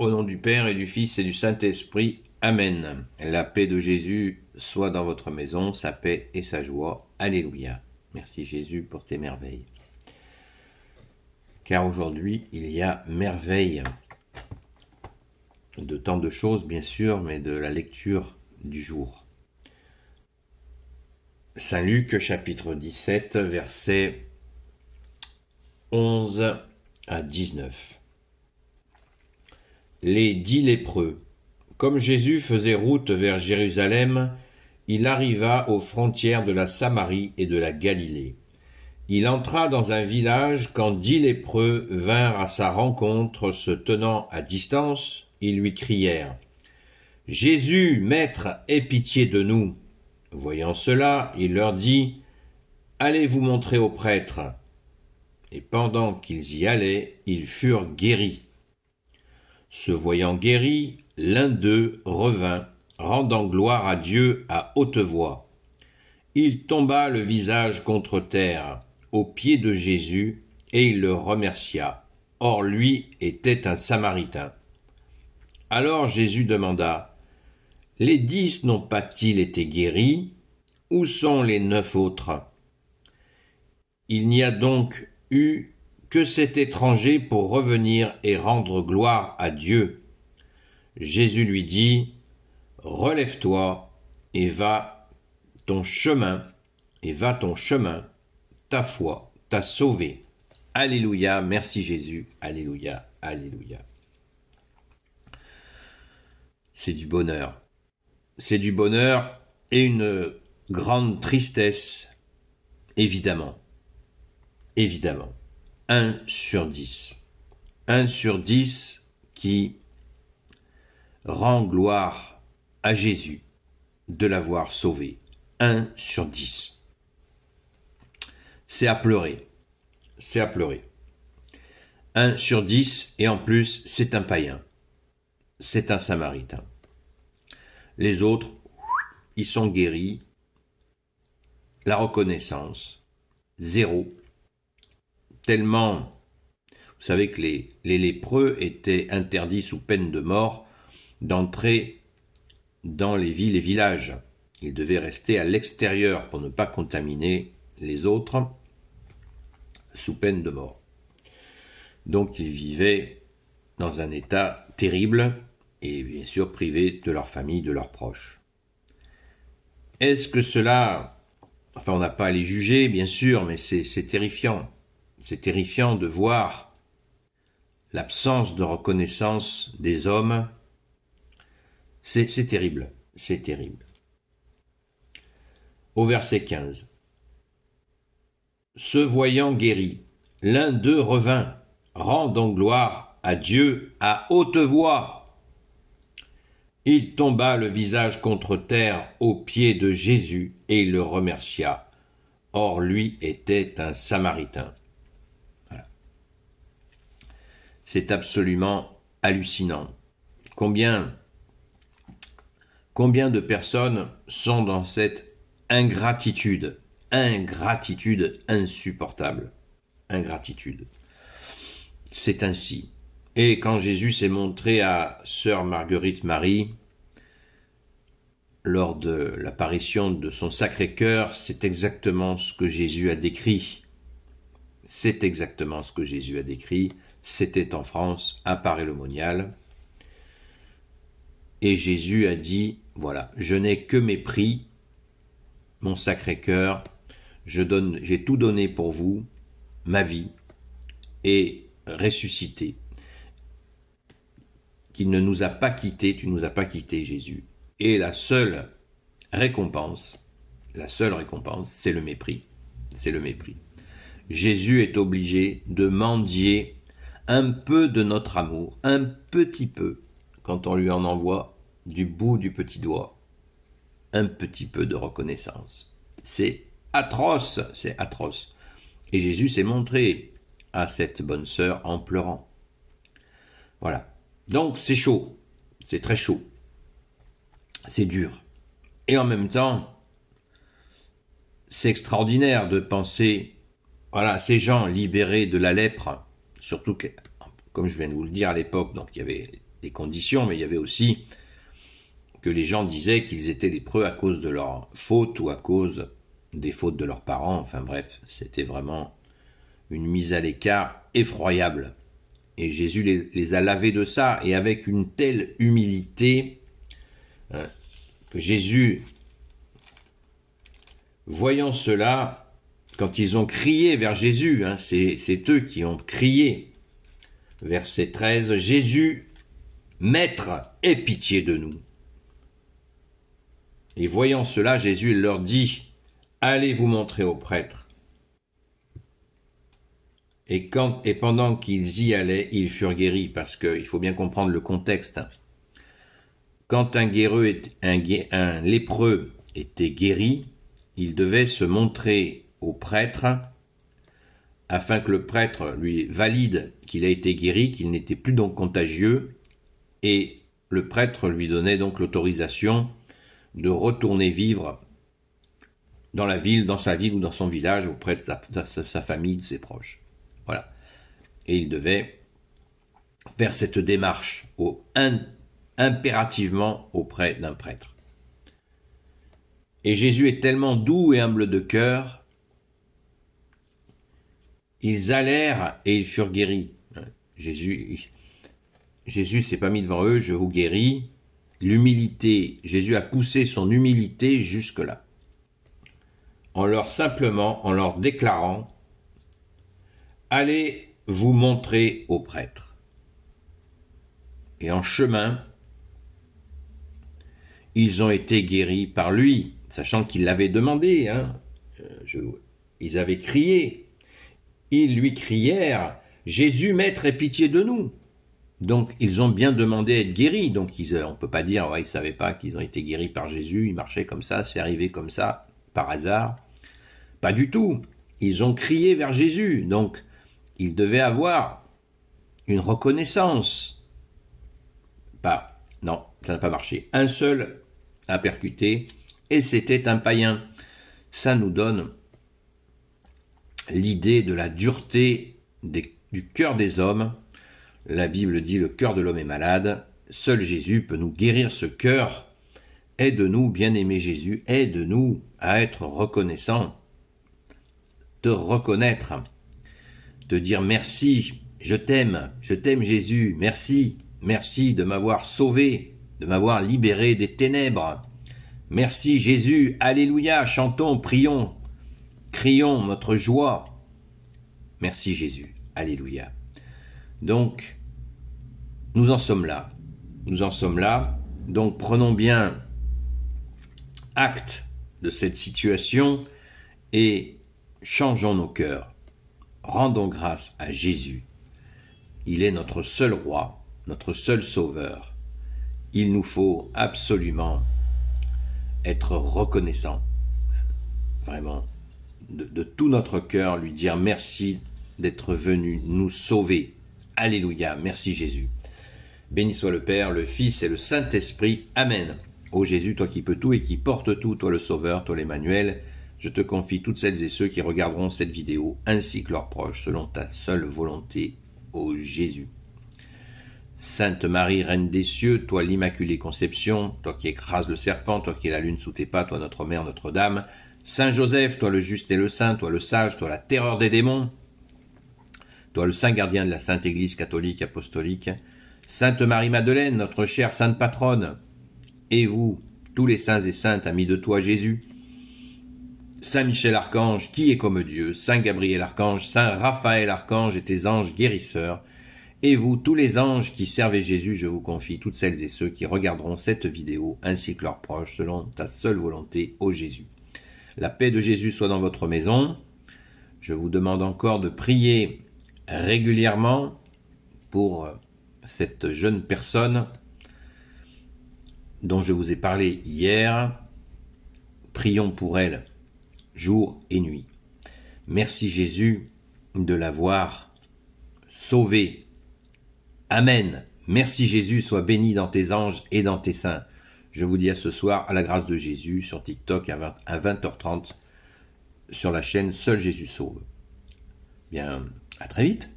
Au nom du Père et du Fils et du Saint-Esprit. Amen. La paix de Jésus soit dans votre maison, sa paix et sa joie. Alléluia. Merci Jésus pour tes merveilles. Car aujourd'hui, il y a merveille de tant de choses, bien sûr, mais de la lecture du jour. Saint Luc, chapitre 17, versets 11 à 19. Les 10 lépreux. Comme Jésus faisait route vers Jérusalem, il arriva aux frontières de la Samarie et de la Galilée. Il entra dans un village quand 10 lépreux vinrent à sa rencontre, se tenant à distance, ils lui crièrent « Jésus, Maître, aie pitié de nous !» Voyant cela, il leur dit « Allez vous montrer aux prêtres. » Et pendant qu'ils y allaient, ils furent guéris. Se voyant guéri, l'un d'eux revint, rendant gloire à Dieu à haute voix. Il tomba le visage contre terre, aux pieds de Jésus, et il le remercia. Or lui était un Samaritain. Alors Jésus demanda, « Les 10 n'ont pas-ils été guéris? Où sont les 9 autres? Il n'y a donc eu que cet étranger pour revenir et rendre gloire à Dieu. » Jésus lui dit, « Relève-toi et va ton chemin, ta foi t'a sauvé. » Alléluia, merci Jésus, alléluia, alléluia. C'est du bonheur. C'est du bonheur et une grande tristesse, évidemment. Évidemment. 1 sur 10. 1 sur 10 qui rend gloire à Jésus de l'avoir sauvé. 1 sur 10. C'est à pleurer. C'est à pleurer. 1 sur 10 et en plus c'est un païen. C'est un Samaritain. Les autres, ils sont guéris. La reconnaissance, zéro. Tellement, vous savez que les lépreux étaient interdits sous peine de mort d'entrer dans les villes et villages. Ils devaient rester à l'extérieur pour ne pas contaminer les autres sous peine de mort. Donc ils vivaient dans un état terrible et bien sûr privés de leur famille, de leurs proches. Est-ce que cela, enfin on n'a pas à les juger bien sûr, mais c'est terrifiant. C'est terrifiant de voir l'absence de reconnaissance des hommes. C'est terrible, c'est terrible. Au verset 15. Se voyant guéri, l'un d'eux revint, rendant gloire à Dieu à haute voix. Il tomba le visage contre terre aux pieds de Jésus et il le remercia. Or lui était un Samaritain. Voilà. C'est absolument hallucinant. Combien de personnes sont dans cette ingratitude insupportable. Ingratitude. C'est ainsi. Et quand Jésus s'est montré à sœur Marguerite Marie, lors de l'apparition de son Sacré-Cœur, c'est exactement ce que Jésus a décrit. C'est exactement ce que Jésus a décrit. C'était en France, à Paray-le-Monial. Et Jésus a dit, voilà, je n'ai que mépris, mon Sacré-Cœur, j'ai tout donné pour vous, ma vie, et ressuscité. Qu'il ne nous a pas quittés, tu ne nous as pas quittés, Jésus. Et la seule récompense, c'est le mépris. C'est le mépris. Jésus est obligé de mendier un peu de notre amour, un petit peu, quand on lui en envoie du bout du petit doigt, un petit peu de reconnaissance. C'est atroce, c'est atroce. Et Jésus s'est montré à cette bonne sœur en pleurant. Voilà. Donc c'est chaud, c'est très chaud, c'est dur. Et en même temps, c'est extraordinaire de penser, voilà, ces gens libérés de la lèpre, surtout que, comme je viens de vous le dire à l'époque, donc il y avait des conditions, mais il y avait aussi que les gens disaient qu'ils étaient lépreux à cause de leurs fautes ou à cause des fautes de leurs parents. Enfin bref, c'était vraiment une mise à l'écart effroyable. Et Jésus les a lavés de ça, et avec une telle humilité, que Jésus, voyant cela, quand ils ont crié vers Jésus, c'est eux qui ont crié, verset 13, « Jésus, Maître, aie pitié de nous. » Et voyant cela, Jésus leur dit, « Allez vous montrer aux prêtres. » Et pendant qu'ils y allaient, ils furent guéris, parce qu'il faut bien comprendre le contexte. Quand un lépreux était guéri, il devait se montrer au prêtre, afin que le prêtre lui valide qu'il a été guéri, qu'il n'était plus donc contagieux, et le prêtre lui donnait donc l'autorisation de retourner vivre dans la ville, dans sa ville ou dans son village, auprès de sa famille, de ses proches. Voilà. Et il devait faire cette démarche impérativement auprès d'un prêtre. Et Jésus est tellement doux et humble de cœur, ils allèrent et ils furent guéris. Jésus s'est pas mis devant eux, je vous guéris. L'humilité, Jésus a poussé son humilité jusque-là. En leur déclarant, allez vous montrer au prêtre. Et en chemin, ils ont été guéris par lui, sachant qu'il l'avait demandé. Ils avaient crié. Ils lui crièrent, « Jésus, Maître, aie pitié de nous !» Donc, ils ont bien demandé à être guéris. Donc, on ne peut pas dire, ils ne savaient pas qu'ils ont été guéris par Jésus, ils marchaient comme ça, c'est arrivé comme ça, par hasard. Pas du tout. Ils ont crié vers Jésus. Donc, ils devaient avoir une reconnaissance. Non, ça n'a pas marché. Un seul a percuté, et c'était un païen. Ça nous donne l'idée de la dureté du cœur des hommes. La Bible dit, le cœur de l'homme est malade. Seul Jésus peut nous guérir ce cœur. Aide-nous, bien-aimé Jésus, aide-nous à être reconnaissants, te reconnaître, te dire merci, je t'aime Jésus, merci de m'avoir sauvé, de m'avoir libéré des ténèbres. Merci Jésus, alléluia, chantons, prions, crions notre joie. Merci Jésus, alléluia. Donc, nous en sommes là. Donc prenons bien acte de cette situation et changeons nos cœurs. Rendons grâce à Jésus. Il est notre seul roi, notre seul sauveur. Il nous faut absolument être reconnaissants, vraiment, de tout notre cœur, lui dire merci d'être venu nous sauver. Alléluia, merci Jésus. Béni soit le Père, le Fils et le Saint-Esprit. Amen. Ô Jésus, toi qui peux tout et qui portes tout, toi le Sauveur, toi l'Emmanuel, je te confie toutes celles et ceux qui regarderont cette vidéo, ainsi que leurs proches, selon ta seule volonté, ô Jésus. Sainte Marie, Reine des cieux, toi l'Immaculée Conception, toi qui écrases le serpent, toi qui es la lune sous tes pas, toi notre Mère, Notre-Dame, Saint Joseph, toi le juste et le saint, toi le sage, toi la terreur des démons, toi le saint gardien de la Sainte Église catholique apostolique, Sainte Marie-Madeleine, notre chère Sainte Patronne, et vous, tous les saints et saintes amis de toi Jésus, Saint Michel Archange, qui est comme Dieu, Saint Gabriel Archange, Saint Raphaël Archange et tes anges guérisseurs, et vous, tous les anges qui servez Jésus, je vous confie toutes celles et ceux qui regarderont cette vidéo, ainsi que leurs proches, selon ta seule volonté, ô Jésus. La paix de Jésus soit dans votre maison. Je vous demande encore de prier régulièrement pour cette jeune personne dont je vous ai parlé hier. Prions pour elle, jour et nuit. Merci Jésus de l'avoir sauvée. Amen. Merci Jésus, sois béni dans tes anges et dans tes saints. Je vous dis à ce soir, à la grâce de Jésus, sur TikTok à 20h30, sur la chaîne Seul Jésus Sauve. Bien, à très vite.